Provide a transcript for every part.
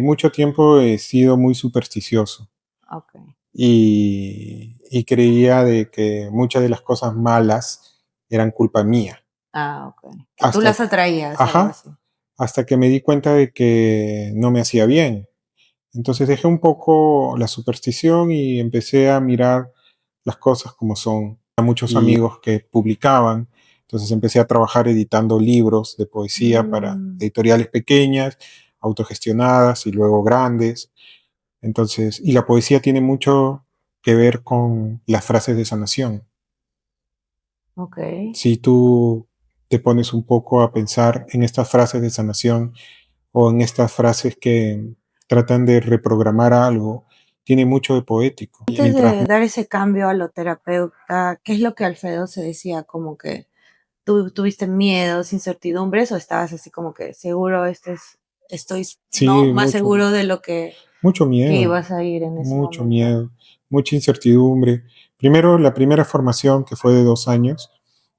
mucho tiempo he sido muy supersticioso Ok. y creía de que muchas de las cosas malas eran culpa mía. Ok. Que tú Hasta, las atraías, algo ajá, así. hasta que me di cuenta de que no me hacía bien. Entonces dejé un poco la superstición y empecé a mirar las cosas como son. A muchos amigos que publicaban, entonces empecé a trabajar editando libros de poesía para editoriales pequeñas, autogestionadas y luego grandes. Entonces, y la poesía tiene mucho que ver con las frases de sanación. Ok. Si tú te pones un poco a pensar en estas frases de sanación o en estas frases que tratan de reprogramar algo, tiene mucho de poético. Y Antes de dar ese cambio a lo terapeuta, ¿qué es lo que Alfredo se decía? Como que tú tuviste miedos, incertidumbres, o estabas así como que seguro, estoy no sí, más seguro de lo que mucho miedo, ibas a ir en ese mucho momento. miedo, mucha incertidumbre. Primero, la primera formación, que fue de 2 años,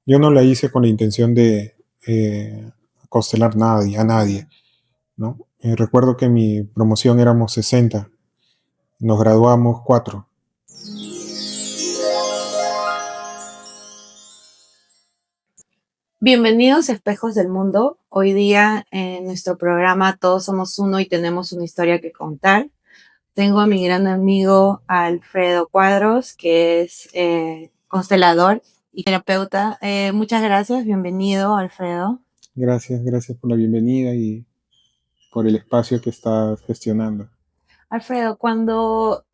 yo no la hice con la intención de constelar a nadie, ¿no? Recuerdo que en mi promoción éramos 60, nos graduamos 4. Bienvenidos a Espejos del Mundo. Hoy día en nuestro programa Todos Somos Uno y tenemos una historia que contar. Tengo a mi gran amigo Alfredo Cuadros, que es constelador y terapeuta. Muchas gracias, bienvenido Alfredo. Gracias, gracias por la bienvenida y por el espacio que estás gestionando. Alfredo, cuando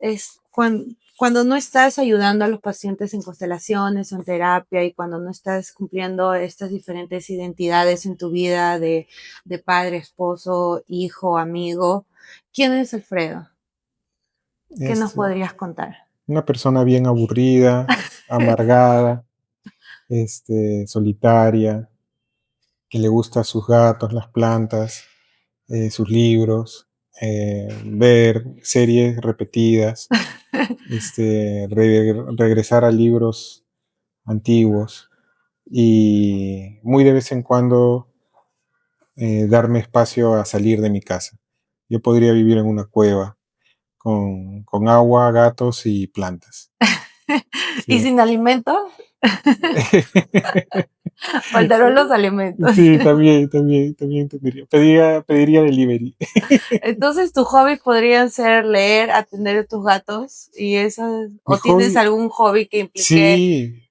no estás ayudando a los pacientes en constelaciones o en terapia y cuando no estás cumpliendo estas diferentes identidades en tu vida de padre, esposo, hijo, amigo, ¿quién es Alfredo? ¿Qué nos Es podrías contar? una persona bien aburrida, amargada, solitaria, que le gusta sus gatos, las plantas, sus libros, ver series repetidas, regresar a libros antiguos y muy de vez en cuando darme espacio a salir de mi casa. Yo podría vivir en una cueva con agua, gatos y plantas. ¿Y Sí. sin alimentos? Faltaron los alimentos. Sí, también pediría delivery. Entonces, tus hobbies podrían ser leer, atender a tus gatos y eso. Mi ¿O tienes hobby, algún hobby que implique sí,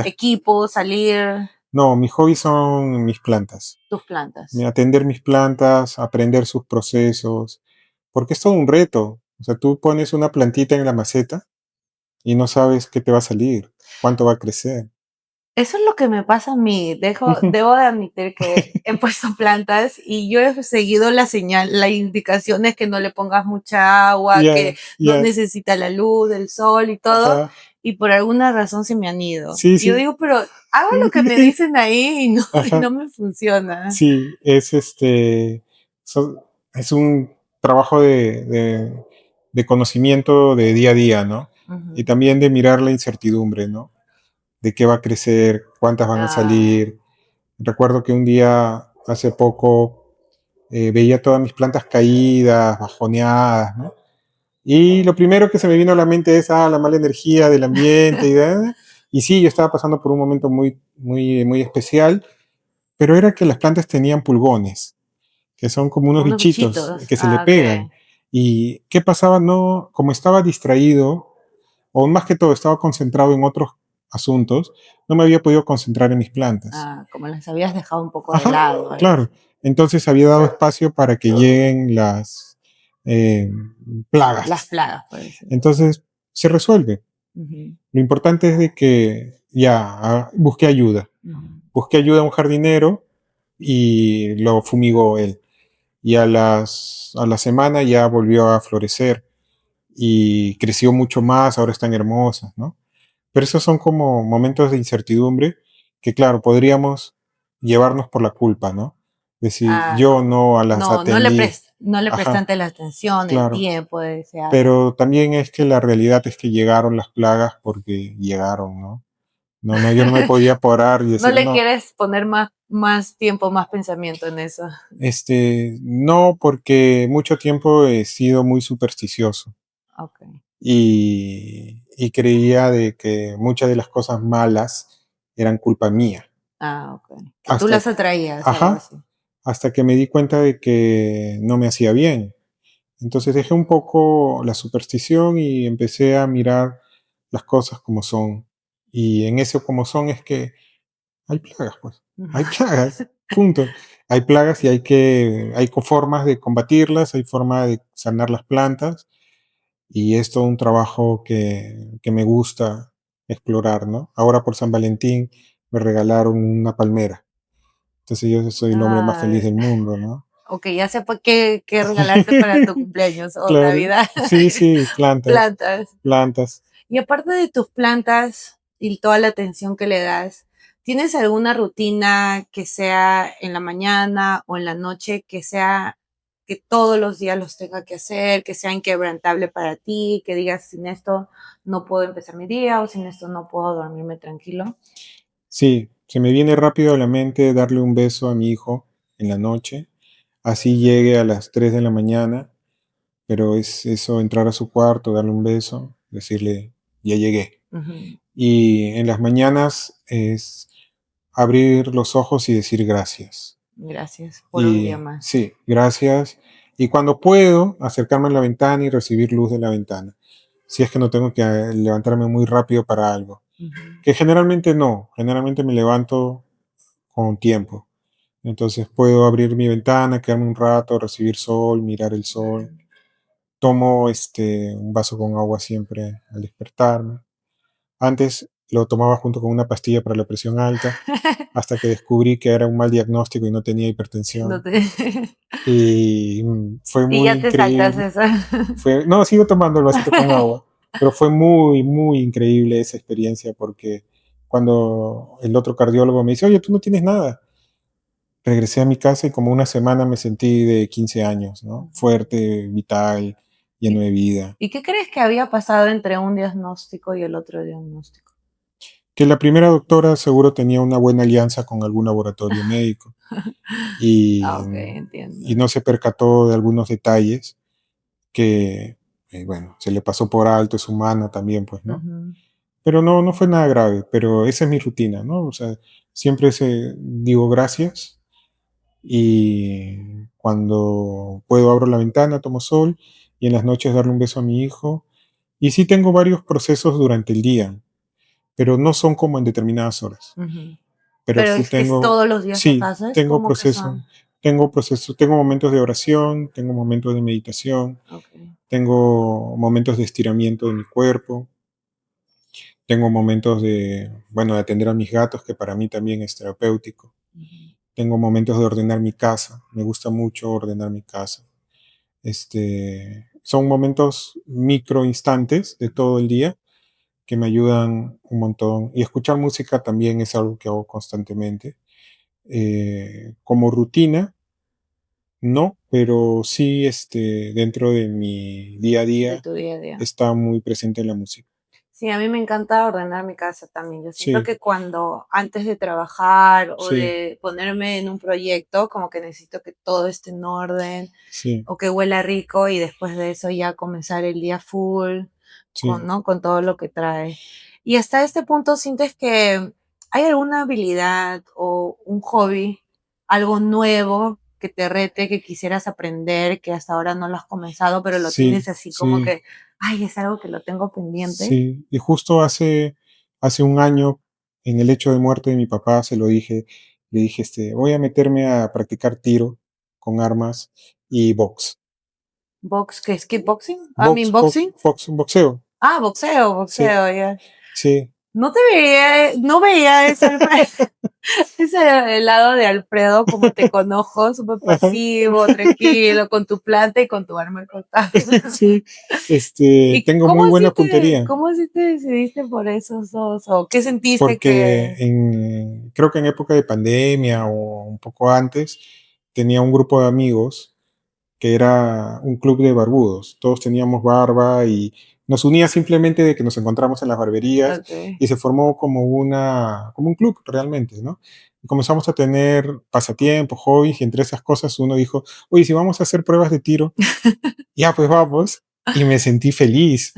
equipo, salir, no, mis hobbies son mis plantas. tus plantas? Atender mis plantas, aprender sus procesos, porque es todo un reto. O sea, tú pones una plantita en la maceta y no sabes qué te va a salir, cuánto va a crecer. Eso es lo que me pasa a mí. Debo de admitir que he puesto plantas y yo he seguido las indicaciones que no le pongas mucha agua, Ya, que no ya, necesita la luz, el sol y todo, ajá, y por alguna razón se me han ido. sí, Y yo sí, digo, pero hago lo que me dicen ahí y ajá, no me funciona. sí, es un trabajo de conocimiento de día a día, ¿no? Y Ujú. también de mirar la incertidumbre, ¿no? De qué va a crecer, cuántas van a Ah, salir. Recuerdo que un día, hace poco, veía todas mis plantas caídas, bajoneadas, ¿no? Y lo primero que se me vino a la mente es, la mala energía del ambiente. Y sí, yo estaba pasando por un momento muy, muy, muy especial, pero era que las plantas tenían pulgones, que son como unos unos bichitos bichitos. que se le Ah, pegan. ok. ¿Y qué pasaba? No, como estaba distraído, o más que todo estaba concentrado en otros asuntos, no me había podido concentrar en mis plantas. Ah, como las habías dejado un poco de Ajá, lado, algo claro. así. Entonces había dado espacio para que lleguen las eh, Las plagas. plagas, por decirlo. Entonces se resuelve. Ujú, Lo importante es de que ya busqué ayuda. ujú. Busqué ayuda a un jardinero y lo fumigó él. Y a la semana ya volvió a florecer y creció mucho más, ahora están hermosas, ¿no? Pero esos son como momentos de incertidumbre que, claro, podríamos llevarnos por la culpa, ¿no? Decir, Ah, yo no las no, atendí. no le Ajá, prestaste la atención, el claro. tiempo de desearlo. Pero también es que la realidad es que llegaron las plagas porque llegaron, ¿no? No, no, yo no me podía parar y No decir, le no, quieres poner más tiempo, más pensamiento en eso. No, porque mucho tiempo he sido muy supersticioso Ok. y creía de que muchas de las cosas malas eran culpa mía. Ah, ok. Que tú Hasta, las atraías, algo ajá, así. hasta que me di cuenta de que no me hacía bien. Entonces dejé un poco la superstición y empecé a mirar las cosas como son. Y en eso como son es que hay plagas, pues. Hay plagas, punto. Hay plagas y hay formas de combatirlas, hay forma de sanar las plantas y es todo un trabajo que me gusta explorar, ¿no? Ahora por San Valentín me regalaron una palmera. Entonces yo soy el hombre más feliz Ah, del mundo, ¿no? ok, ya sé por qué regalarte para tu cumpleaños o Claro. Navidad. Sí, sí, plantas, Plantas. plantas. Y aparte de tus plantas y toda la atención que le das, ¿tienes alguna rutina que sea en la mañana o en la noche que sea que todos los días los tenga que hacer, que sea inquebrantable para ti, que digas sin esto no puedo empezar mi día o sin esto no puedo dormirme tranquilo? Sí, se me viene rápido a la mente darle un beso a mi hijo en la noche, así llegue a las 3 de la mañana, pero es eso, entrar a su cuarto, darle un beso, decirle, ya llegué. Ujú. Y en las mañanas es abrir los ojos y decir gracias. Gracias por un día Y más. sí, gracias. Y cuando puedo, acercarme a la ventana y recibir luz de la ventana, si es que no tengo que levantarme muy rápido para algo. Ujú. Que generalmente no, generalmente me levanto con tiempo. Entonces puedo abrir mi ventana, quedarme un rato, recibir sol, mirar el sol. Tomo un vaso con agua siempre al despertarme. Antes lo tomaba junto con una pastilla para la presión alta, hasta que descubrí que era un mal diagnóstico y no tenía No hipertensión. te- Y fue y muy ya te saltas increíble. esa. No, sigo tomando el vasito con agua, pero fue muy, muy increíble esa experiencia porque cuando el otro cardiólogo me dice, oye, tú no tienes nada, regresé a mi casa y como una semana me sentí de 15 años, ¿no? Fuerte, vital, lleno ¿Y, de vida. y qué crees que había pasado entre un diagnóstico y el otro diagnóstico? Que la primera doctora seguro tenía una buena alianza con algún laboratorio médico y, Ah, ok, entiendo. y no se percató de algunos detalles que, bueno, se le pasó por alto, es humana también, pues, ¿no? Ujú. Pero no, no fue nada grave, pero esa es mi rutina, ¿no? O sea, siempre digo gracias y cuando puedo abro la ventana, tomo sol y en las noches darle un beso a mi hijo. Y sí tengo varios procesos durante el día, pero no son como en determinadas horas. Ujú. Pero Pero sí es que todos los días los sí, haces, ¿cómo que son? tengo procesos, tengo momentos de oración, tengo momentos de meditación, Okay. tengo momentos de estiramiento de mi cuerpo, tengo momentos bueno, de atender a mis gatos, que para mí también es terapéutico. Ujú. Tengo momentos de ordenar mi casa, me gusta mucho ordenar mi casa. Son momentos micro instantes de todo el día que me ayudan un montón. Y escuchar música también es algo que hago constantemente. Como rutina, no, pero sí dentro de mi día a De día tu día a día. está muy presente la música. Sí, a mí me encanta ordenar mi casa también. Yo siento Sí, que cuando antes de trabajar o sí, de ponerme en un proyecto, como que necesito que todo esté en orden sí, o que huela rico y después de eso ya comenzar el día full con, sí. ¿no? Con todo lo que trae. Y hasta este punto sientes que hay alguna habilidad o un hobby, algo nuevo que te rete, que quisieras aprender, que hasta ahora no lo has comenzado, pero lo Sí, tienes así como sí, que, ay, es algo que lo tengo pendiente. sí. Y justo hace un año, en el hecho de muerte de mi papá, se lo dije, le dije, voy a meterme a practicar tiro con armas y box. Box, ¿qué es kickboxing? I mean boxing. Boxeo. Ah, boxeo, Sí, boxeo, ya. sí. No te veía, no veía ese, ese lado de Alfredo como te conozco, súper Ajá. pasivo, tranquilo, con tu planta y con tu arma cortada. Sí, ¿Y tengo muy buena puntería, cómo así te decidiste por esos dos? ¿O qué sentiste porque que creo que en época de pandemia o un poco antes, tenía un grupo de amigos que era un club de barbudos. Todos teníamos barba y Nos unía simplemente de que nos encontramos en las barberías Ok. y se formó como como un club realmente, ¿no? Y comenzamos a tener pasatiempos, hobbies, y entre esas cosas uno dijo, oye, si vamos a hacer pruebas de tiro, ya pues vamos. Y me sentí feliz.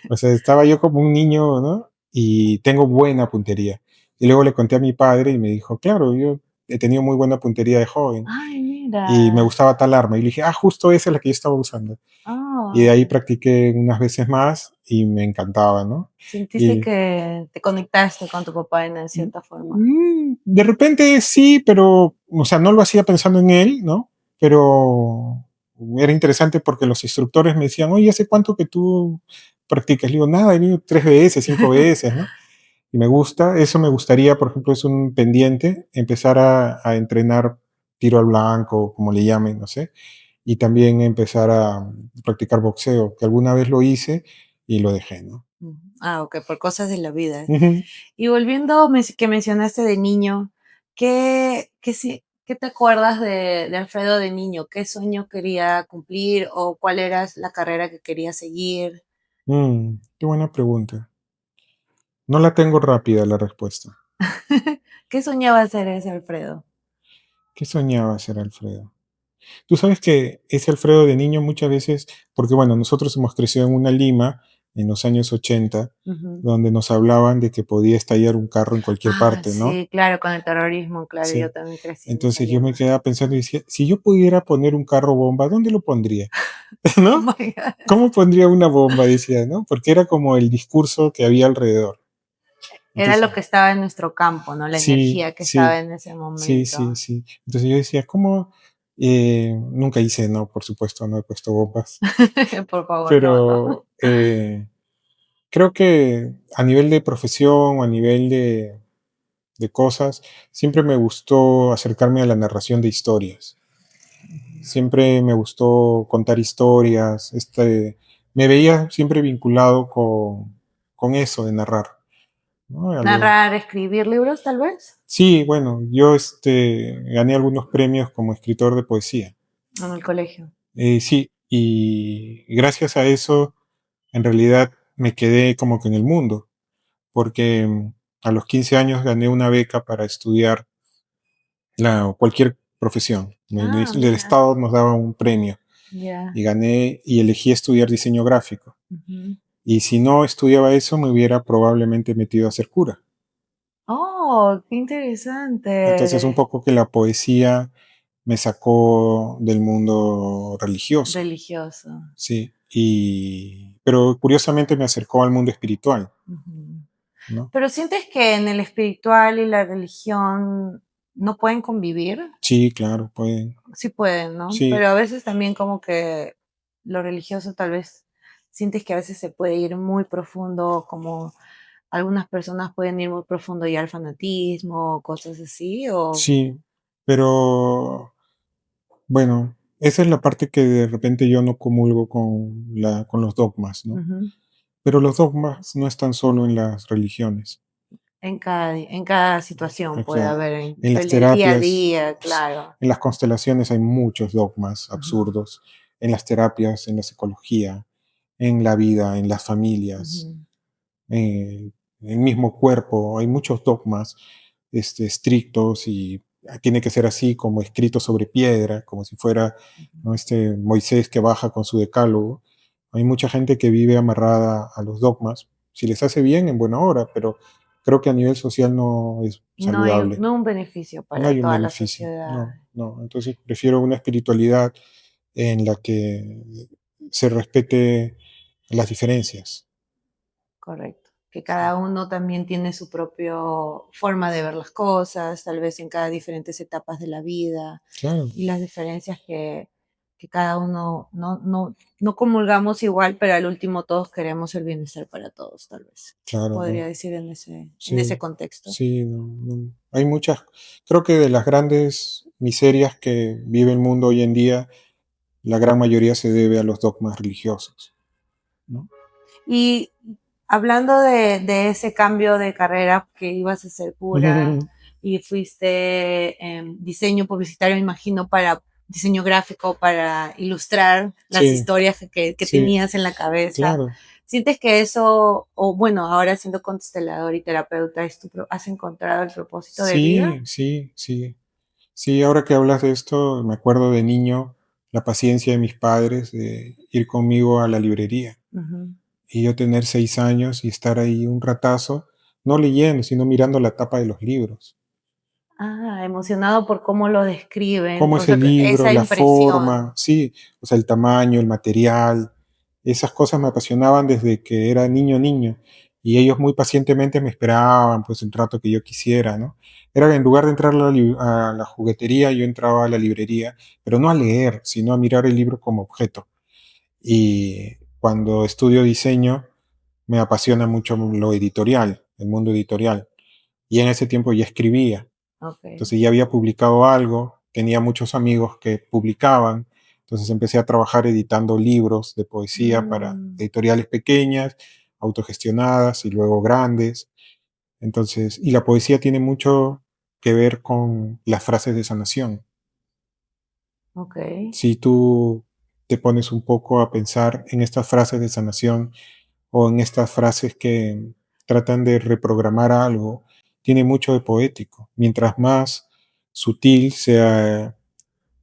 O sea, estaba yo como un niño, ¿no? Y tengo buena puntería. Y luego le conté a mi padre y me dijo, claro, yo he tenido muy buena puntería de joven Ay, y me mira. gustaba tal arma. Y le dije, justo esa es la que yo estaba usando. Y de ahí Oh, practiqué unas veces más y me encantaba, ¿no? sentiste Y que te conectaste con tu papá de cierta forma. de repente sí, pero, o sea, no lo hacía pensando en él, ¿no? Pero era interesante porque los instructores me decían, oye, ¿hace cuánto que tú practicas? Le digo, nada, he venido 3 veces, 5 veces, ¿no? Y me gusta, eso me gustaría, por ejemplo, es un pendiente, empezar a entrenar tiro al blanco, como le llamen, no sé, y también empezar a practicar boxeo, que alguna vez lo hice y lo dejé, ¿no? Ujú. Ah, ok, por cosas de la vida. Ujú. Y volviendo, que mencionaste de niño, ¿qué te acuerdas de Alfredo de niño? ¿Qué sueño quería cumplir o cuál era la carrera que quería seguir? Qué buena pregunta. No la tengo rápida la respuesta. ¿Qué soñaba ser ese Alfredo? ¿Qué soñaba ser Alfredo? Tú sabes que ese Alfredo de niño muchas veces, porque bueno, nosotros hemos crecido en una Lima en los años 80, Ujú. donde nos hablaban de que podía estallar un carro en cualquier Ah, parte, ¿no? sí, claro, con el terrorismo, claro, yo Sí. también crecí en esa Entonces yo me Lima. quedaba pensando y decía, si yo pudiera poner un carro bomba, ¿dónde lo pondría? Oh ¿No? my God. ¿Cómo pondría una bomba? Decía, ¿no? Porque era como el discurso que había alrededor. Era Entonces, lo que estaba en nuestro campo, ¿no? La sí, energía que estaba sí, en ese sí, momento. sí, sí. Entonces yo decía, ¿cómo? Nunca hice, no, por supuesto, no he puesto bombas, Por favor, no, no. pero creo que a nivel de profesión o a nivel de cosas, siempre me gustó acercarme a la narración de historias. Siempre me gustó contar historias. Me veía siempre vinculado con eso de narrar, ¿no? Narrar, escribir libros, tal vez, Sí, bueno, yo gané algunos premios como escritor de poesía. en el colegio. Sí, y gracias a eso, en realidad me quedé como que en el mundo, porque a los 15 años gané una beca para estudiar cualquier profesión. Ah, El mira, Estado nos daba un premio ya. y gané y elegí estudiar diseño gráfico. Ujú. Y si no estudiaba eso, me hubiera probablemente metido a ser cura. Oh, qué Entonces, un interesante. poco que la poesía me sacó del mundo religioso, Religioso. sí. Pero curiosamente me acercó al mundo espiritual, Ujú. ¿no? Pero sientes que en el espiritual y la religión no pueden convivir. Sí, claro, pueden. Sí pueden, ¿no? Sí, Pero a veces también como que lo religioso tal vez sientes que a veces se puede ir muy profundo, como algunas personas pueden ir muy profundo ya al fanatismo, cosas así, o... sí. Pero bueno, esa es la parte que de repente yo no comulgo con los dogmas, ¿no? Ujú. Pero los dogmas no están solo en las religiones. En cada situación puede Claro. haber, En las el del día a terapias, día, claro. en las constelaciones hay muchos dogmas Ujú, absurdos. En las terapias, en la psicología, en la vida, en las familias, ujú, en el mismo cuerpo, hay muchos dogmas estrictos y tiene que ser así como escrito sobre piedra, como si fuera, ujú. ¿no? Moisés que baja con su decálogo. Hay mucha gente que vive amarrada a los dogmas, si les hace bien, en buena hora, pero creo que a nivel social no es Y no hay saludable. no un beneficio No para hay un toda la beneficio, sociedad. no, no. Entonces prefiero una espiritualidad en la que se respete las diferencias. Correcto. Que Sí, cada uno también tiene su propia forma de ver las cosas, tal vez en cada diferentes etapas de la vida, claro, y las diferencias que cada uno no comulgamos igual, pero al último todos queremos el bienestar para todos, tal vez. claro, Podría no. decir en ese Sí, contexto. sí, no, no. Hay muchas, creo que de las grandes miserias que vive el mundo hoy en día, la gran mayoría se debe a los dogmas religiosos, ¿no? Y hablando de ese cambio de carrera que ibas a ser cura y fuiste diseño publicitario, me imagino, para diseño gráfico, para ilustrar las Sí, historias que sí, tenías en la cabeza. claro. ¿Sientes que eso, o bueno, ahora siendo constelador y terapeuta, has encontrado el propósito de vida? Sí, sí, sí. Sí, ahora que hablas de esto, me acuerdo de niño la paciencia de mis padres de ir conmigo a la librería Ujú. y yo tener 6 años y estar ahí un ratazo, no leyendo, sino mirando la tapa de los libros. Ah, emocionado por cómo lo describen, Cómo o es sea, el libro, esa la impresión. forma, sí, o sea, el tamaño, el material, esas cosas me apasionaban desde que era niño, niño. Y ellos muy pacientemente me esperaban, pues, el rato que yo quisiera, ¿no? Era en lugar de entrar a la juguetería, yo entraba a la librería, pero no a leer, sino a mirar el libro como objeto. Y cuando estudio diseño, me apasiona mucho lo editorial, el mundo editorial. Y en ese tiempo ya escribía. Ok. Entonces ya había publicado algo, tenía muchos amigos que publicaban, entonces empecé a trabajar editando libros de poesía para Mm, editoriales pequeñas, autogestionadas y luego grandes. Entonces, y la poesía tiene mucho que ver con las frases de sanación. ok. Si tú te pones un poco a pensar en estas frases de sanación o en estas frases que tratan de reprogramar algo, tiene mucho de poético. Mientras más sutil sea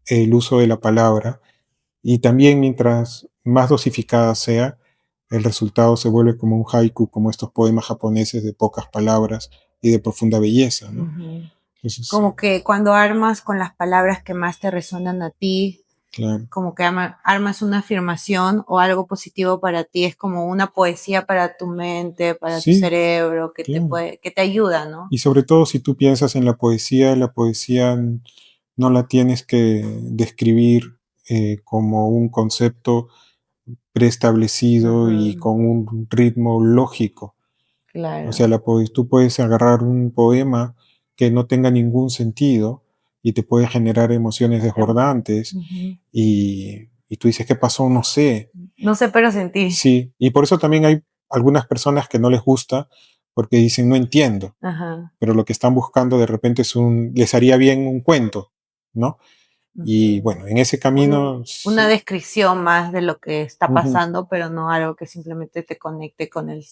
el uso de la palabra y también mientras más dosificada sea, el resultado se vuelve como un haiku, como estos poemas japoneses de pocas palabras y de profunda belleza, ¿no? Ujú. Entonces, Como que cuando armas con las palabras que más te resuenan a ti, claro, como que armas una afirmación o algo positivo para ti, es como una poesía para tu mente, para tu sí, cerebro, claro. que te ayuda, ¿no? Y sobre todo si tú piensas en la poesía no la tienes que describir como un concepto preestablecido y Ujú, con un ritmo lógico. O sea, claro. tú puedes agarrar un poema que no tenga ningún sentido y te puede generar emociones desbordantes Ujú. y tú dices, ¿qué pasó? No sé. No sé, pero sentí. Sí, y por eso también hay algunas personas que no les gusta porque dicen, no entiendo, Ajá. pero lo que están buscando de repente les haría bien un cuento, ¿no? Y Ujú. bueno, en ese camino, Una descripción más de lo que está ujú, pasando, pero no algo que simplemente te conecte con el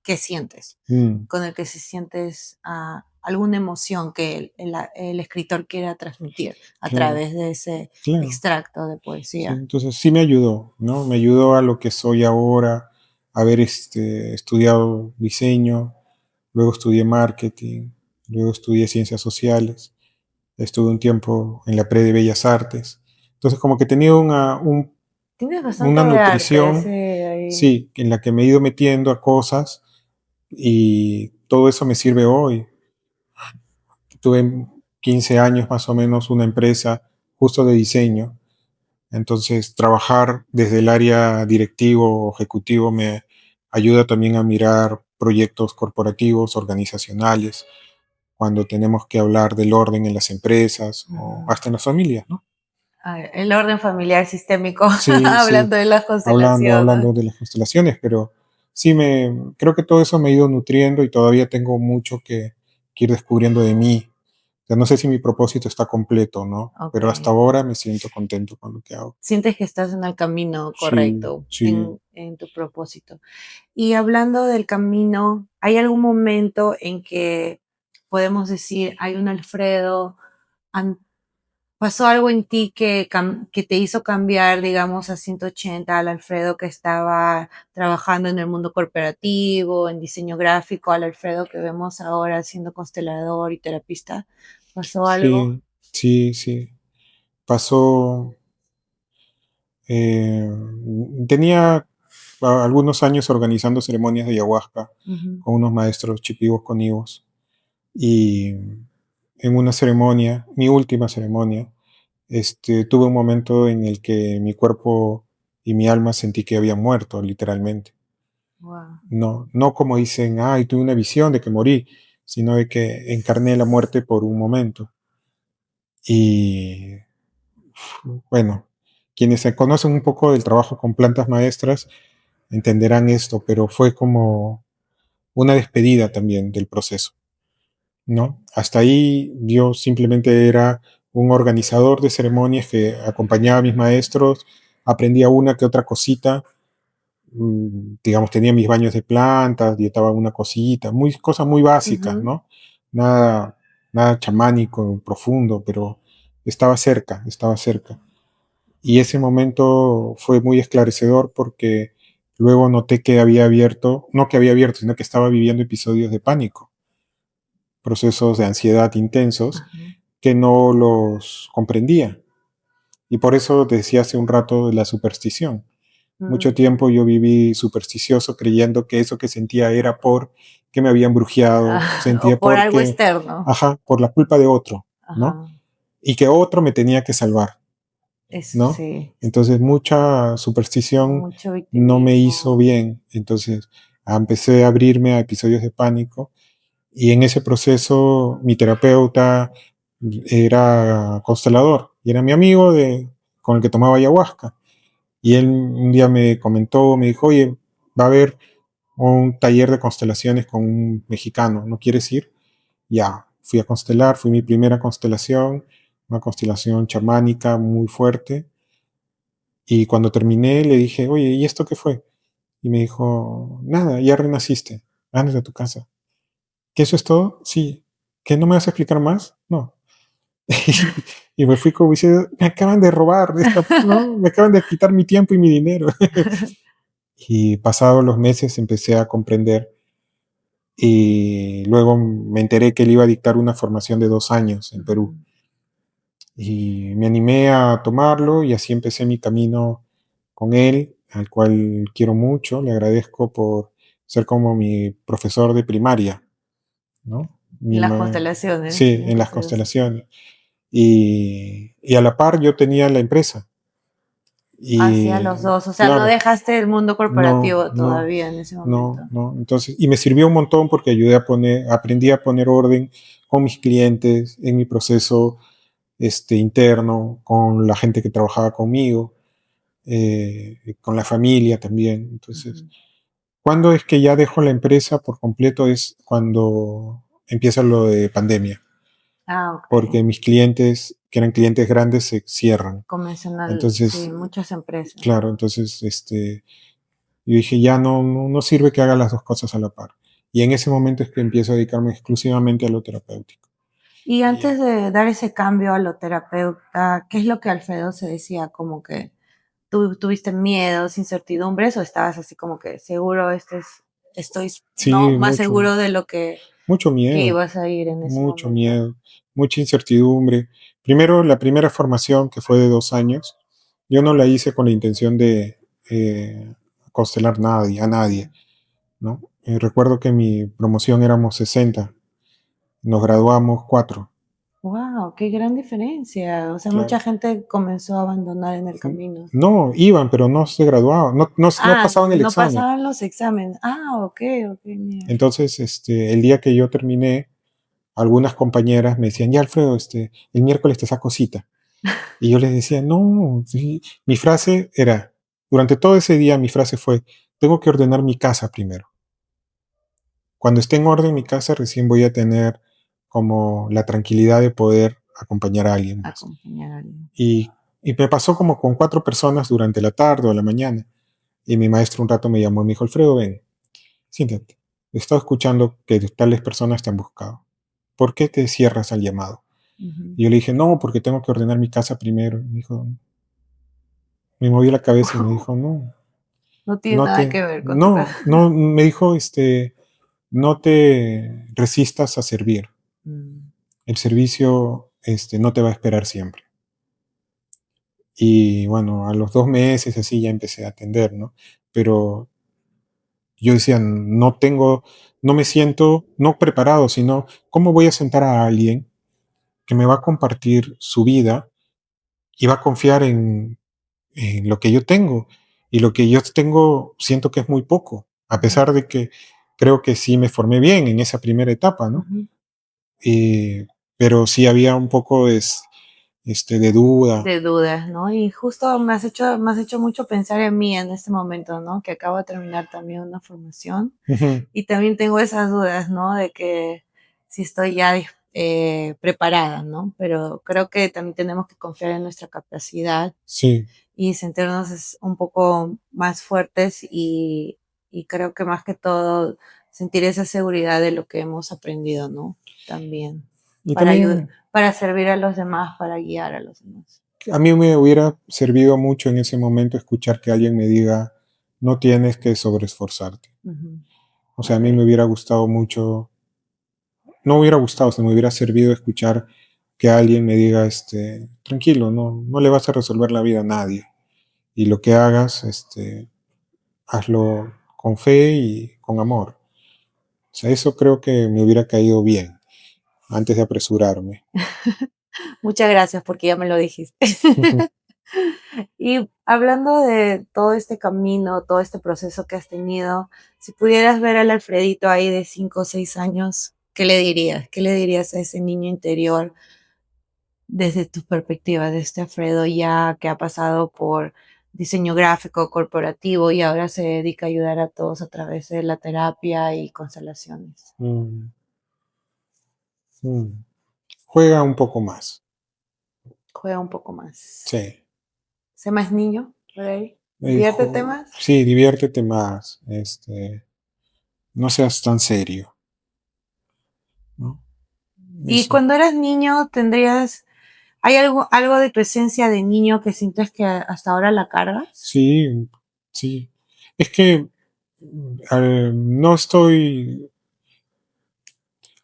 que sientes, mm, con el que si sientes alguna emoción que el escritor quiera transmitir a claro, través de ese claro. extracto de Sí, poesía. entonces sí me ayudó, ¿no? Me ayudó a lo que soy ahora, haber estudiado diseño, luego estudié marketing, luego estudié ciencias sociales, estuve un tiempo en la Pre de Bellas Artes. Entonces como que he tenido Tienes bastante una de arte, sí, nutrición, ahí. sí, en la que me he ido metiendo a cosas y todo eso me sirve hoy. Tuve 15 años más o menos una empresa justo de diseño. Entonces, trabajar desde el área directivo o ejecutivo me ayuda también a mirar proyectos corporativos, organizacionales, cuando tenemos que hablar del orden en las empresas o Ujú. hasta en las familias, ¿no? El orden familiar sistémico, Sí, sí, hablando de las constelaciones. hablando de las constelaciones, pero sí creo que todo eso me ha ido nutriendo y todavía tengo mucho que ir descubriendo de mí. O sea, no sé si mi propósito está completo, ¿no? Ok. Pero hasta ahora me siento contento con lo que hago. Sientes que estás en el camino Sí, correcto, sí. en tu propósito. Y hablando del camino, ¿hay algún momento en que podemos decir, hay un Alfredo, an- pasó algo en ti que te hizo cambiar, digamos, a 180 al Alfredo que estaba trabajando en el mundo corporativo, en diseño gráfico, al Alfredo que vemos ahora siendo constelador y terapista? ¿Pasó algo? Sí, sí, sí. Pasó, eh, tenía algunos años organizando ceremonias de ayahuasca Ujú. con unos maestros chipivos conivos y en una ceremonia, mi última ceremonia, tuve un momento en el que mi cuerpo y mi alma sentí que había muerto, literalmente. Wow. No, no como dicen, ay, tuve una visión de que morí, sino de que encarné la muerte por un momento. Y bueno, quienes se conocen un poco del trabajo con plantas maestras entenderán esto, pero fue como una despedida también del proceso, ¿no? Hasta ahí yo simplemente era un organizador de ceremonias que acompañaba a mis maestros, aprendía una que otra cosita digamos, tenía mis baños de plantas, dietaba una cosita, cosas muy básicas, Ujú. ¿no? Nada, nada chamánico, profundo, pero estaba cerca, estaba cerca. Y ese momento fue muy esclarecedor porque luego noté que había abierto, no que había abierto, sino que estaba viviendo episodios de pánico, procesos de ansiedad intensos Ajá. que no los comprendía. Y por eso decía hace un rato de la superstición. Mucho Mm. tiempo yo viví supersticioso creyendo que eso que sentía era por que me habían brujeado, O sentía por algo porque, externo. ajá, por la culpa de otro, ¿no? Ajá. Y que otro me tenía que salvar, Eso ¿no? sí. Entonces mucha superstición Mucho no me hizo victimismo. bien. Entonces empecé a abrirme a episodios de pánico y en ese proceso mi terapeuta era constelador y era mi amigo con el que tomaba ayahuasca. Y él un día me comentó, me dijo, oye, va a haber un taller de constelaciones con un mexicano, ¿no quieres ir? Ya, fui a constelar, fue mi primera constelación, una constelación chamánica muy fuerte. Y cuando terminé le dije, oye, ¿y esto qué fue? Y me dijo, nada, ya renaciste, ándate a tu casa. ¿Que eso es todo? Sí. ¿Que no me vas a explicar más? No. Y me fui como diciendo, me acaban de robar, ¿no? Me acaban de quitar mi tiempo y mi dinero. Y pasados los meses empecé a comprender y luego me enteré que él iba a dictar una formación de 2 años en Perú. Ujú. Y me animé a tomarlo y así empecé mi camino con él, al cual quiero mucho. Le agradezco por ser como mi profesor de primaria, ¿no? Las constelaciones. Sí, en las constelaciones. Y a la par yo tenía la empresa. Hacia los Y dos. O sea, no claro, dejaste el mundo no, corporativo no, todavía en ese no, momento. no. Entonces, y me sirvió un montón porque aprendí a poner orden con mis clientes, en mi proceso interno, con la gente que trabajaba conmigo, con la familia también. Entonces, Ujú. ¿cuándo es que ya dejo la empresa por completo? Es cuando empieza lo de pandemia, Ah, ok. porque mis clientes, que eran clientes grandes, se cierran. Convencional, Entonces, sí, muchas empresas. claro, entonces, yo dije, ya no sirve que haga las dos cosas a la par. Y en ese momento es que empiezo a dedicarme exclusivamente a lo terapéutico. Y Ya. antes de dar ese cambio a lo terapeuta, ¿qué es lo que Alfredo se decía? Como que tú tuviste miedos, incertidumbres, o estabas así como que seguro, estoy no Sí, más seguro de lo mucho que miedo, ibas a ir en ese mucho momento. miedo, mucha incertidumbre. Primero, la primera formación, que fue de 2 años, yo no la hice con la intención de constelar a nadie, ¿no? Recuerdo que mi promoción éramos 60, nos graduamos 4, Wow, qué gran diferencia. O sea, mucha claro. gente comenzó a abandonar en el camino. No, iban, pero no se graduaban, no Ah, pasaban el no examen. pasaban los exámenes. Ah, ok, ok, mira. Entonces, el día que yo terminé, algunas compañeras me decían, ya Alfredo, el miércoles te saco cita. Y yo les decía, no, sí. Mi frase era, durante todo ese día mi frase fue, tengo que ordenar mi casa primero. Cuando esté en orden mi casa, recién voy a tener como la tranquilidad de poder acompañar a alguien más. Acompañar a alguien. Y me pasó como con 4 personas durante la tarde o la mañana. Y mi maestro un rato me llamó y me dijo, Alfredo, ven, siéntate. He estado escuchando que tales personas te han buscado. ¿Por qué te cierras al llamado? Ujú. Y yo le dije, no, porque tengo que ordenar mi casa primero. Y me dijo, me movió la cabeza y me dijo, no, No tiene nada que ver con tu casa. no, me dijo, no te resistas a servir. Mm. El servicio, no te va a esperar siempre. Y bueno, a los 2 meses así ya empecé a atender, ¿no? Pero yo decía, no me siento, no preparado, sino, ¿cómo voy a sentar a alguien que me va a compartir su vida y va a confiar en lo que yo tengo? Y lo que yo tengo siento que es muy poco, a Ujú, pesar de que creo que sí me formé bien en esa primera etapa, ¿no? ujú. Pero sí había un poco de duda. De dudas, ¿no? Y justo me has hecho mucho pensar en mí en este momento, ¿no? Que acabo de terminar también una formación Ujú, y también tengo esas dudas, ¿no? De que si estoy ya preparada, ¿no? Pero creo que también tenemos que confiar en nuestra capacidad Sí, y sentirnos un poco más fuertes y creo que más que todo sentir esa seguridad de lo que hemos aprendido, ¿no? También, y para también para servir a los demás, para guiar a los demás. a mí me hubiera servido mucho en ese momento escuchar que alguien me diga, no tienes que sobreesforzarte. Ujú. O sea, a mí me Okey. hubiera gustado mucho, no me hubiera gustado, se me hubiera servido escuchar que alguien me diga, tranquilo, no le vas a resolver la vida a nadie. Y lo que hagas, hazlo con fe y con amor. O sea, eso creo que me hubiera caído bien antes de apresurarme. Muchas gracias, porque ya me lo dijiste. Y hablando de todo este camino, todo este proceso que has tenido, si pudieras ver al Alfredito ahí de 5 o 6 años, ¿qué le dirías? ¿Qué le dirías a ese niño interior desde tu perspectiva, de este Alfredo ya que ha pasado por diseño gráfico corporativo y ahora se dedica a ayudar a todos a través de la terapia y constelaciones? Mm, mm. Juega un poco más. Juega un poco más. Sí. Sé más niño por ahí. Me Diviértete dijo, más. sí, diviértete más. No seas tan serio, ¿no? Y Eso. cuando eras niño, ¿hay algo de tu esencia de niño que sientes que hasta ahora la cargas? Sí, sí. Es que no estoy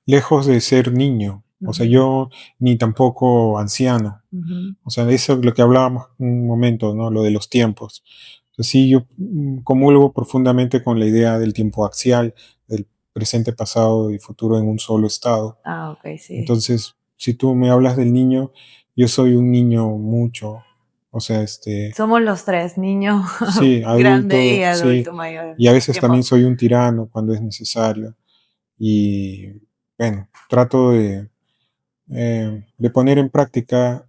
lejos de ser niño. O sea, Ujú, yo ni tampoco anciano. ujú. O sea, eso es lo que hablábamos un momento, ¿no? Lo de los tiempos. O sea, sí, yo comulgo profundamente con la idea del tiempo axial, del presente, pasado y futuro en un solo estado. Ah, okey, sí. Entonces, si tú me hablas del niño, yo soy un niño mucho. O sea, Somos los 3 niño sí, grande y adulto, sí. adulto mayor, Y a veces tiempo. también soy un tirano cuando es necesario. Y bueno, trato de poner en práctica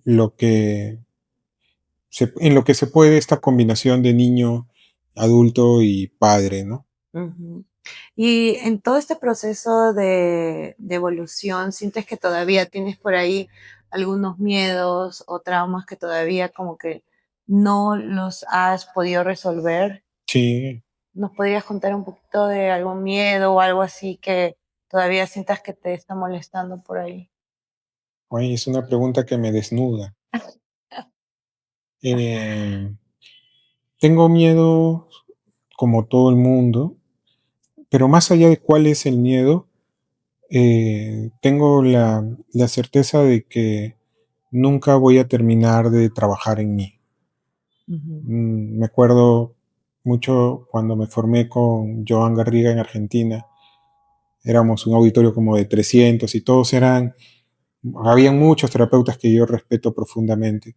lo que en lo que se puede esta combinación de niño, adulto y padre, ¿no? Ujú. Y en todo este proceso de evolución, ¿sientes que todavía tienes por ahí algunos miedos o traumas que todavía como que no los has podido resolver? Sí, ¿Nos podrías contar un poquito de algún miedo o algo así que todavía sientas que te está molestando por ahí? oye, es una pregunta que me desnuda. Eh, Tengo miedo como todo el mundo, pero más allá de cuál es el miedo, tengo la certeza de que nunca voy a terminar de trabajar en mí. Ujú. Me acuerdo mucho cuando me formé con Joan Garriga en Argentina. Éramos un auditorio como de 300 y todos habían muchos terapeutas que yo respeto profundamente.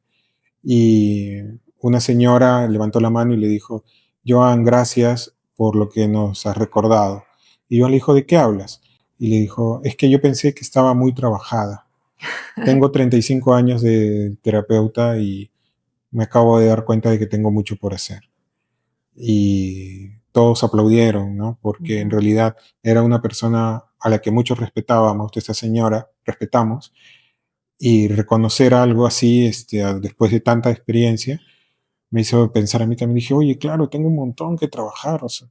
Y una señora levantó la mano y le dijo, Joan, gracias por lo que nos has recordado. Y Joan le dijo, ¿de qué hablas? Y le dijo, es que yo pensé que estaba muy trabajada. Tengo 35 años de terapeuta y me acabo de dar cuenta de que tengo mucho por hacer. Y todos aplaudieron, ¿no? Porque en Ujú. realidad era una persona a la que muchos respetábamos, esta señora, respetamos, y reconocer algo así, después de tanta experiencia, me hizo pensar a mí también. Dije, oye, claro, tengo un montón que trabajar. O sea,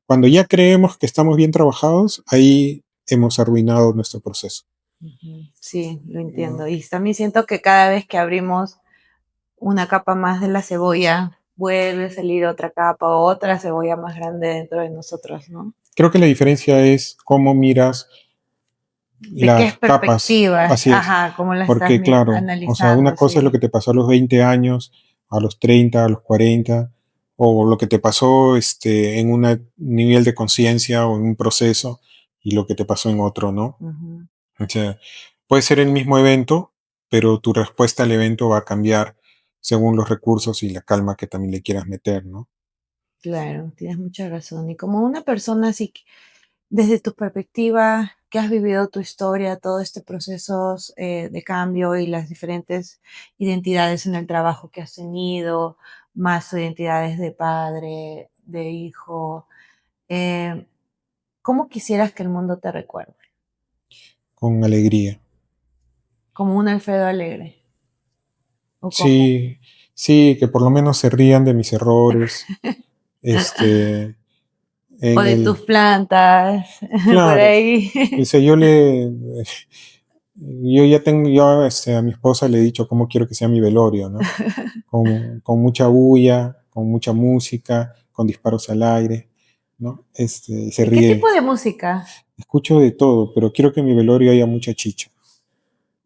cuando ya creemos que estamos bien trabajados, ahí hemos arruinado nuestro proceso. Ujú. Sí, lo entiendo. ¿No? Y también siento que cada vez que abrimos una capa más de la cebolla, vuelve a salir otra capa, otra cebolla más grande dentro de nosotros, ¿no? Creo que la diferencia es cómo miras ¿De qué las capas. perspectiva? Así es. Ajá, cómo la estás Porque claro, o sea, una analizando, cosa es lo sí. que te pasó a los 20 años, a los 30, a los 40, o lo que te pasó en un nivel de conciencia o en un proceso y lo que te pasó en otro, ¿no? Ujú. O sea, puede ser el mismo evento, pero tu respuesta al evento va a cambiar según los recursos y la calma que también le quieras meter, ¿no? Claro, tienes mucha razón. Y como una persona así, desde tu perspectiva, que has vivido tu historia, todo este proceso de cambio y las diferentes identidades en el trabajo que has tenido, más tu identidades de padre, de hijo, eh, ¿cómo quisieras que el mundo te recuerde? con alegría. Como un Alfredo alegre. ¿O cómo? Sí, sí, que por lo menos se rían de mis errores. Este, O en de el, tus plantas, por claro, ahí. dice, yo ya tengo, yo a mi esposa le he dicho cómo quiero que sea mi velorio, ¿no? Con mucha bulla, con mucha música, con disparos al aire, ¿no? Y se ¿Y qué ríe. tipo de música? Escucho de todo, pero quiero que en mi velorio haya mucha chicha.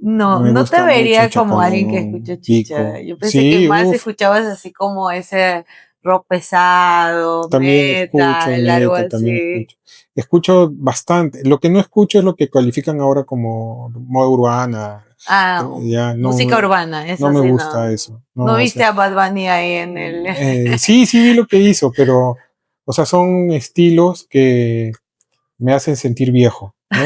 No No, me no te gusta mucho vería como alguien que escucha chacarrón, chicha. pico. Yo pensé que Sí, más uff, escuchabas así como ese rock pesado, también escucho metal, algo metal, también así. escucho. Escucho bastante. Lo que no escucho es lo que califican ahora como moda urbana. Ah, Ya música no, urbana, no eso me sí, gusta no. eso. No No, o viste sea, a Bad Bunny ahí en el... sí, sí vi lo que hizo, pero, o sea, son estilos que me hacen sentir viejo, ¿no?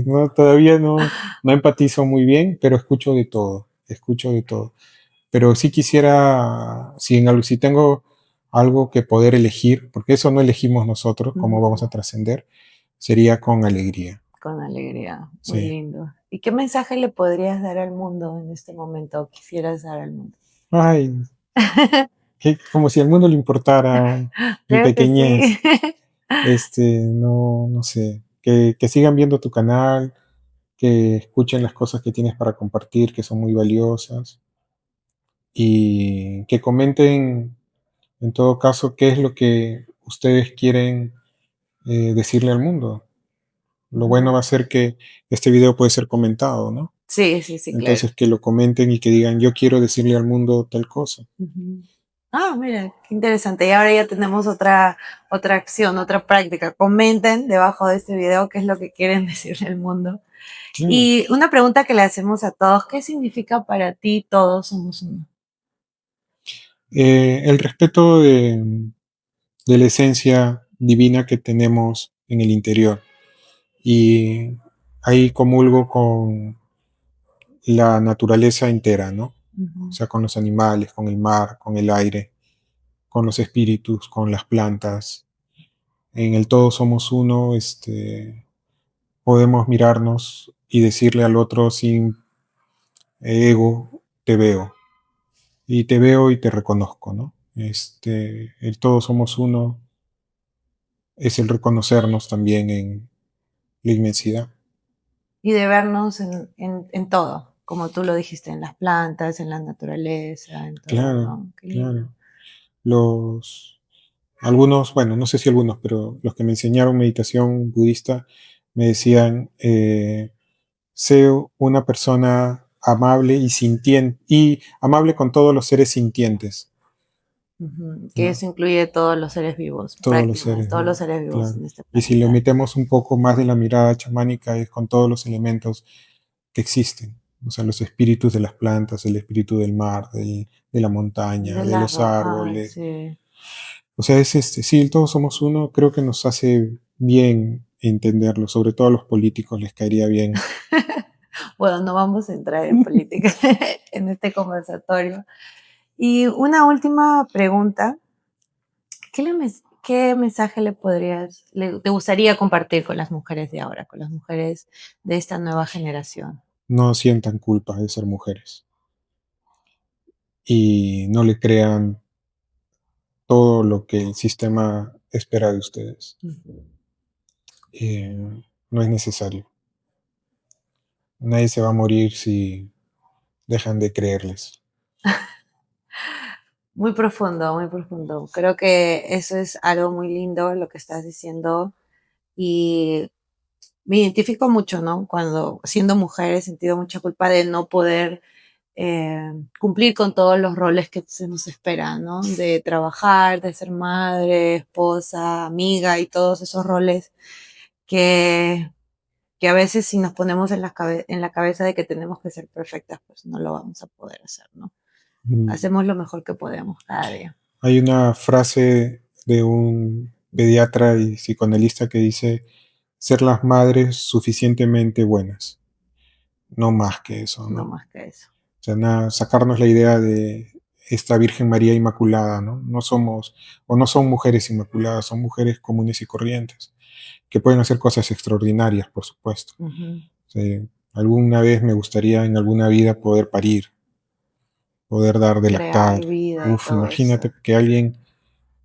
No, todavía no empatizo muy bien, pero escucho de todo. Pero sí quisiera, si tengo algo que poder elegir, porque eso no elegimos nosotros, cómo vamos a Ujú, trascender, sería con alegría. con alegría, muy Sí. lindo. ¿Y qué mensaje le podrías dar al mundo en este momento? ¿O quisieras dar al mundo? Ay, como si al mundo le importara mi Creo que sí. pequeñez. No, no sé. Que sigan viendo tu canal, que escuchen las cosas que tienes para compartir, que son muy valiosas, y que comenten, en todo caso, qué es lo que ustedes quieren decirle al mundo. Lo bueno Ujú. va a ser que este video puede ser comentado, ¿no? Sí, sí, sí, claro. Entonces que lo comenten y que digan, yo quiero decirle al mundo tal cosa. Ujú. Ah, mira, qué interesante. Y ahora ya tenemos otra acción, otra práctica. Comenten debajo de este video qué es lo que quieren decirle al mundo. Sí. Y una pregunta que le hacemos a todos, ¿qué significa para ti todos somos uno? El respeto de la esencia divina que tenemos en el interior. Y ahí comulgo con la naturaleza entera, ¿no? O Ujú. sea, con los animales, con el mar, con el aire, con los espíritus, con las plantas. En el todo somos uno, podemos mirarnos y decirle al otro sin ego, te veo. Y te veo y te reconozco, ¿no? El todo somos uno es el reconocernos también en la inmensidad. Y de vernos en todo, como tú lo dijiste, en las plantas, en la naturaleza, en todo, Claro, ¿no? Qué lindo. claro. Algunos, bueno, no sé si algunos, pero los que me enseñaron meditación budista me decían, sé una persona amable y sintiente, y amable con todos los seres sintientes, Ujú. Que ¿no? eso incluye todos los seres vivos, Todos los prácticamente, seres todos los vivos, seres vivos claro. en este Y si le planeta. metemos un poco más de la mirada chamánica, es con todos los elementos que existen. O sea, los espíritus de las plantas, el espíritu del mar, de la montaña, De de la los roja, árboles. sí. O sea, sí, todos somos uno, creo que nos hace bien entenderlo, sobre todo a los políticos les caería bien. Bueno, no vamos a entrar en política en este conversatorio. Y una última pregunta. ¿Qué mensaje te gustaría compartir con las mujeres de ahora, con las mujeres de esta nueva generación? No sientan culpa de ser mujeres y no le crean todo lo que el sistema espera de ustedes. Ujú. Eh, no es necesario. Nadie se va a morir si dejan de creerles. Muy profundo, muy profundo. Creo que eso es algo muy lindo lo que estás diciendo y me identifico mucho, ¿no? Cuando siendo mujer he sentido mucha culpa de no poder cumplir con todos los roles que se nos esperan, ¿no? De trabajar, de ser madre, esposa, amiga y todos esos roles que, que a veces si nos ponemos en la cabeza de que tenemos que ser perfectas, pues no lo vamos a poder hacer, ¿no? Mm, Hacemos lo mejor que podemos cada día. Hay una frase de un pediatra y psicoanalista que dice, ser las madres suficientemente buenas, no más que eso, No ¿no? más que eso. O sea, sacarnos la idea de esta Virgen María Inmaculada, ¿no? No somos, o no son mujeres inmaculadas, son mujeres comunes y corrientes. que pueden hacer cosas extraordinarias, por supuesto. Ujú. Sí, alguna vez me gustaría en alguna vida poder parir, poder dar de Crear lactar. vida y Uf, todo eso. imagínate que alguien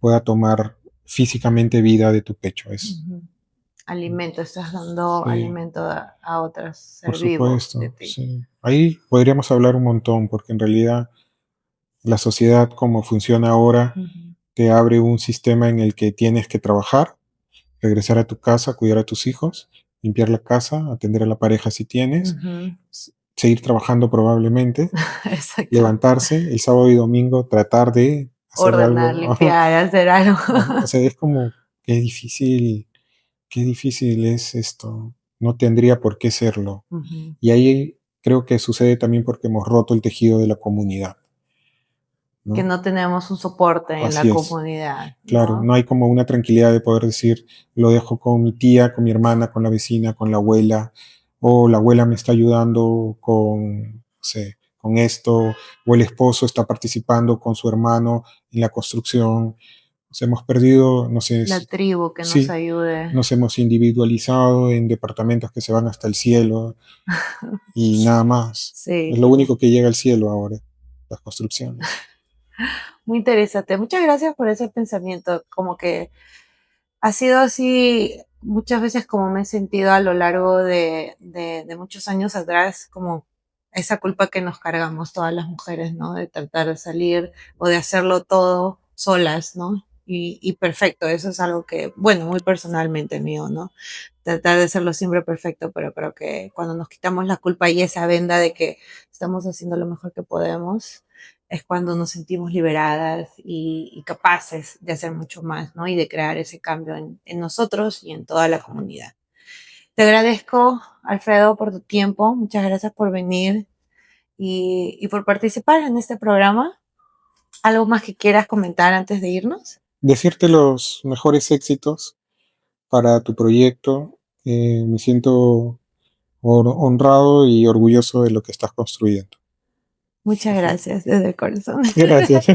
pueda tomar físicamente vida de tu pecho. Ujú. Alimento, estás dando Sí, alimento a otro por ser vivo de supuesto, ti. sí. Ahí podríamos hablar un montón, porque en realidad la sociedad como funciona ahora Ujú. te abre un sistema en el que tienes que trabajar, regresar a tu casa, cuidar a tus hijos, limpiar la casa, atender a la pareja si tienes, Ujú. seguir trabajando probablemente, Exacto. levantarse el sábado y domingo, tratar de hacer Ordenar, algo. limpiar, hacer algo. O sea, es como qué difícil es esto. No tendría por qué serlo. Ujú. Y ahí creo que sucede también porque hemos roto el tejido de la comunidad, Que ¿no? no tenemos un soporte en la Así es. comunidad, Claro, ¿no? no hay como una tranquilidad de poder decir, lo dejo con mi tía, con mi hermana, con la vecina, con la abuela, o la abuela me está ayudando con, no sé, con esto, o el esposo está participando con su hermano en la construcción. Nos hemos perdido, no sé, La tribu que nos sí, ayude. nos hemos individualizado en departamentos que se van hasta el cielo y nada más. Es Sí, lo único que llega al cielo ahora, las construcciones. muy interesante. Muchas gracias por ese pensamiento. Como que ha sido así muchas veces como me he sentido a lo largo de muchos años atrás, como esa culpa que nos cargamos todas las mujeres, ¿no? De tratar de salir o de hacerlo todo solas, ¿no? Y perfecto, eso es algo que, bueno, muy personalmente mío, ¿no? Tratar de hacerlo siempre perfecto, pero creo que cuando nos quitamos la culpa y esa venda de que estamos haciendo lo mejor que podemos, es cuando nos sentimos liberadas y capaces de hacer mucho más, ¿no? Y de crear ese cambio en nosotros y en toda la comunidad. Te agradezco, Alfredo, por tu tiempo. Muchas gracias por venir y por participar en este programa. ¿Algo más que quieras comentar antes de irnos? Decirte los mejores éxitos para tu proyecto. Me siento honrado y orgulloso de lo que estás construyendo. Muchas gracias desde el corazón. Gracias.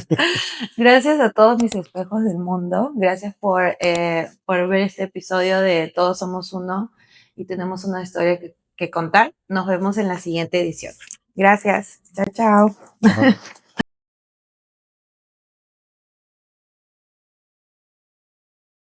Gracias a todos mis espejos del mundo. Gracias por ver este episodio de Todos Somos Uno y tenemos una historia que contar. Nos vemos en la siguiente edición. Gracias. Chao, chao. Chao.